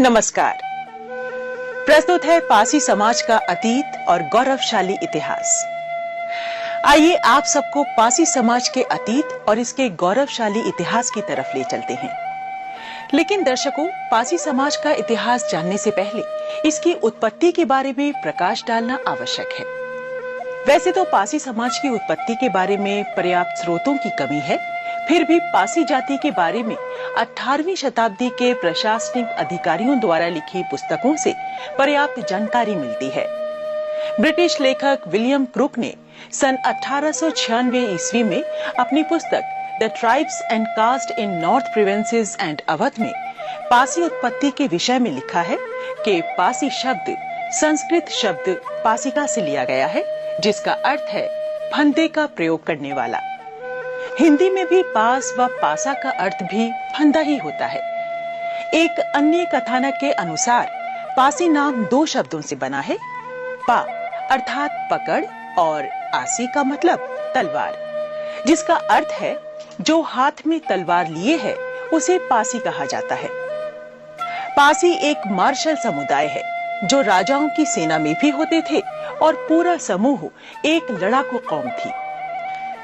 नमस्कार। प्रस्तुत है पासी समाज का अतीत और गौरवशाली इतिहास। आइए आप सबको पासी समाज के अतीत और इसके गौरवशाली इतिहास की तरफ ले चलते हैं। लेकिन दर्शकों, पासी समाज का इतिहास जानने से पहले इसकी उत्पत्ति के बारे में प्रकाश डालना आवश्यक है। वैसे तो पासी समाज की उत्पत्ति के बारे में पर्याप्त स्रोतों की कमी है, फिर भी पासी जाति के बारे में 18वीं शताब्दी के प्रशासनिक अधिकारियों द्वारा लिखी पुस्तकों से पर्याप्त जानकारी मिलती है। ब्रिटिश लेखक विलियम क्रुक ने सन 1896 ईस्वी में अपनी पुस्तक the tribes and caste in north provinces and Awadh में पासी उत्पत्ति के विषय में लिखा है कि पासी शब्द संस्कृत शब्द पासिका से लिया गया है, जिसका अर्थ है फंदे का प्रयोग करने वाला। हिंदी में भी पास व पासा का अर्थ भी फंदा ही होता है। एक अन्य कथानक के अनुसार पासी नाम दो शब्दों से बना है। पा अर्थात पकड़ और आसी का मतलब तलवार, जिसका अर्थ है जो हाथ में तलवार लिए है उसे पासी कहा जाता है। पासी एक मार्शल समुदाय है जो राजाओं की सेना में भी होते थे और पूरा समूह एक लड़ाकू कौम थी।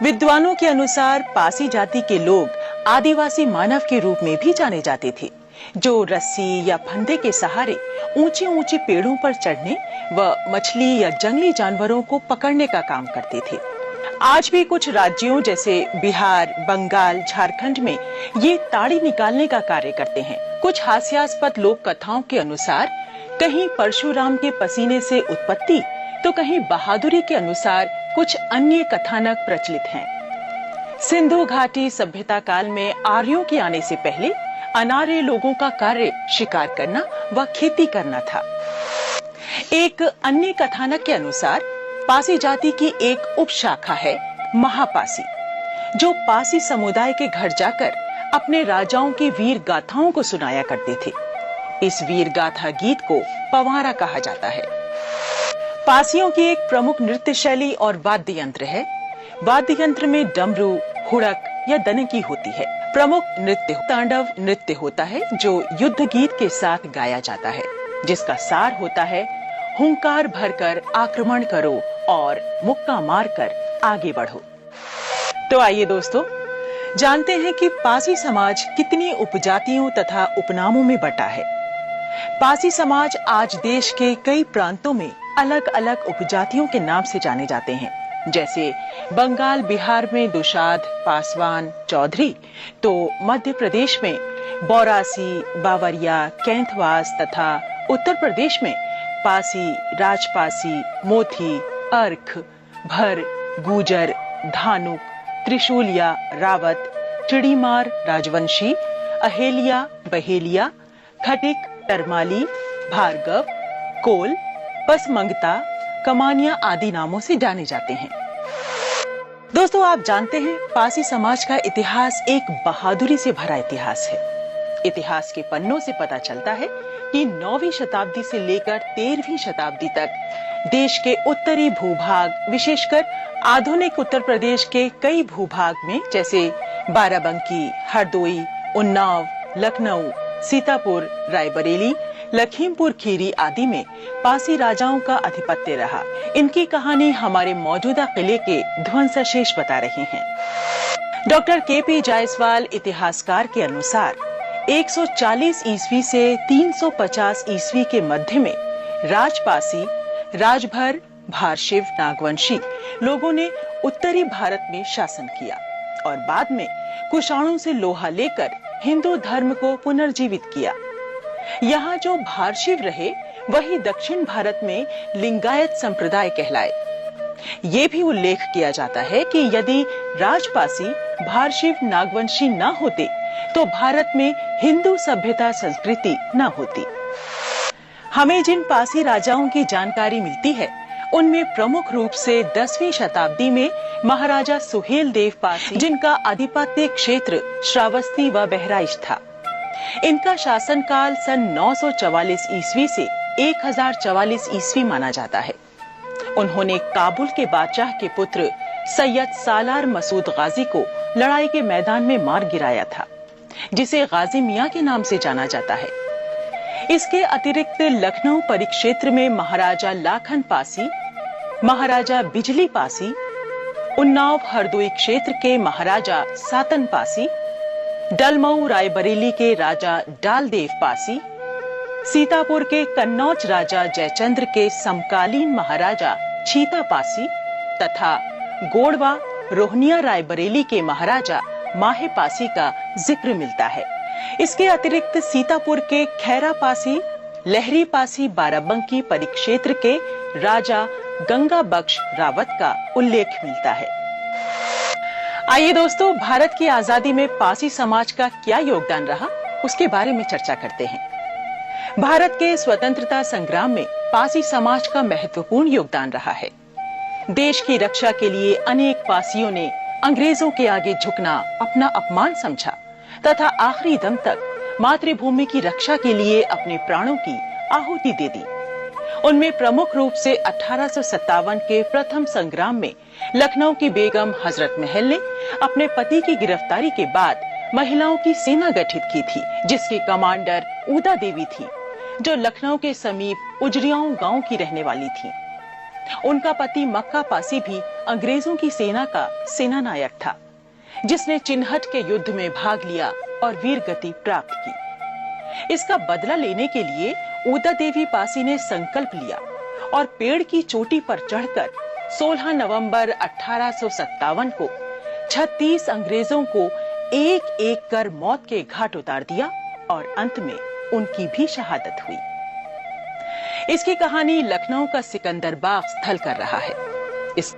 विद्वानों के अनुसार पासी जाति के लोग आदिवासी मानव के रूप में भी जाने जाते थे, जो रस्सी या फंदे के सहारे ऊंचे ऊंचे पेड़ों पर चढ़ने व मछली या जंगली जानवरों को पकड़ने का काम करते थे। आज भी कुछ राज्यों जैसे बिहार, बंगाल, झारखंड में ये ताड़ी निकालने का कार्य करते हैं। कुछ हास्यास्पद लोक कथाओं के अनुसार कहीं परशुराम के पसीने से उत्पत्ति तो कहीं बहादुरी के अनुसार कुछ अन्य कथानक प्रचलित हैं। सिंधु घाटी सभ्यता काल में आर्यों के आने से पहले अनार्य लोगों का कार्य शिकार करना व खेती करना था। एक अन्य कथानक के अनुसार पासी जाति की एक उपशाखा है महापासी, जो पासी समुदाय के घर जाकर अपने राजाओं की वीर गाथाओं को सुनाया करते थे। इस वीर गाथा गीत को पवारा कहा जाता है। पासियों की एक प्रमुख नृत्य शैली और वाद्य यंत्र है। वाद्य यंत्र में डमरू, हुड़क या दनकी होती है। प्रमुख नृत्य तांडव नृत्य होता है जो युद्ध गीत के साथ गाया जाता है, जिसका सार होता है हुंकार भरकर आक्रमण करो और मुक्का मारकर आगे बढ़ो। तो आइए दोस्तों, जानते हैं कि पासी समाज कितनी उपजातियों तथा उपनामों में बटा है। पासी समाज आज देश के कई प्रांतों में अलग अलग उपजातियों के नाम से जाने जाते हैं। जैसे बंगाल, बिहार में दुशाद, पासवान, चौधरी, तो मध्य प्रदेश में बौरासी, बावरिया, कैंथवास तथा उत्तर प्रदेश में पासी, राजपासी, मोथी, अर्ख, भर, गुजर, धानुक, त्रिशूलिया, रावत, चिड़ीमार, राजवंशी, अहेलिया, बहेलिया, खटिक, तरमाली, भार्गव, कोल, पसमंगता, कमानिया आदि नामों से जाने जाते हैं। दोस्तों, आप जानते हैं पासी समाज का इतिहास एक बहादुरी से भरा इतिहास है। इतिहास के पन्नों से पता चलता है कि 9वीं शताब्दी से लेकर 13वीं शताब्दी तक देश के उत्तरी भूभाग, विशेषकर आधुनिक उत्तर प्रदेश के कई भूभाग में जैसे बाराबंकी, हरदोई, उन्नाव, लखनऊ, सीतापुर, रायबरेली, लखीमपुर खीरी आदि में पासी राजाओं का आधिपत्य रहा। इनकी कहानी हमारे मौजूदा किले के ध्वंसावशेष बता रहे हैं। Doctor KP. जायसवाल इतिहासकार के अनुसार 140 ईस्वी से 350 ईस्वी के मध्य में राजपासी, राजभर, भारशिव, नागवंशी लोगों ने उत्तरी भारत में शासन किया और बाद में कुषाणों से लोहा लेकर हिंदू धर्म को पुनर्जीवित किया। यहाँ जो भारशिव रहे वही दक्षिण भारत में लिंगायत संप्रदाय कहलाए। ये भी उल्लेख किया जाता है कि यदि राजपासी, भारशिव, नागवंशी न होते तो भारत में हिंदू सभ्यता संस्कृति न होती। हमें जिन पासी राजाओं की जानकारी मिलती है उनमें प्रमुख रूप से 10वीं शताब्दी में महाराजा सुहेल देव पासी, जिनका आधिपत्य क्षेत्र श्रावस्ती व बहराइच था। इनका शासनकाल सन 944 ईस्वी से 1044 ईस्वी माना जाता है। उन्होंने काबुल के बादशाह के पुत्र सैयद सालार मसूद गाजी को लड़ाई के मैदान में मार गिराया था, जिसे गाजी मियां के नाम से जाना जाता है। इसके अतिरिक्त लखनऊ परिक्षेत्र में महाराजा लाखन पासी, महाराजा बिजली पासी, उन्नाव हरदोई क्षेत्र के महाराजा सातन पासी, डलमऊ रायबरेली के राजा डालदेव पासी, सीतापुर के कन्नौज राजा जयचंद्र के समकालीन महाराजा छीता पासी तथा गोड़वा रोहनिया रायबरेली के महाराजा माहे पासी का जिक्र मिलता है। इसके अतिरिक्त सीतापुर के खैरा पासी, लहरी पासी बाराबंकी परिक्षेत्र के राजा गंगा बख्श रावत का उल्लेख मिलता है। आइए दोस्तों, भारत की आजादी में पासी समाज का क्या योगदान रहा, उसके बारे में चर्चा करते हैं। भारत के स्वतंत्रता संग्राम में पासी समाज का महत्वपूर्ण योगदान रहा है। देश की रक्षा के लिए अनेक पासियों ने अंग्रेजों के आगे झुकना अपना अपमान समझा तथा आखिरी दम तक मातृभूमि की रक्षा के लिए अपने प्राणों की आहुति दे दी। उनमें प्रमुख रूप से 1857 के प्रथम संग्राम में लखनऊ की बेगम हजरत महल ने अपने पति की गिरफ्तारी के बाद महिलाओं की सेना गठित की थी, जिसकी कमांडर ऊदा देवी थी, जो लखनऊ के समीप उजरियाओं गांव की रहने वाली थी। उनका पति मक्का पासी भी अंग्रेजों की सेना का सेनानायक था, जिसने चिन्हट के युद्ध में भाग लिया और वीर गति प्राप्त की। इसका बदला लेने के लिए ऊदा देवी पासी ने संकल्प लिया और पेड़ की चोटी पर चढ़कर 16 नवंबर 1857 को 36 अंग्रेजों को एक एक कर मौत के घाट उतार दिया और अंत में उनकी भी शहादत हुई। इसकी कहानी लखनऊ का सिकंदरबाग स्थल कर रहा है। इस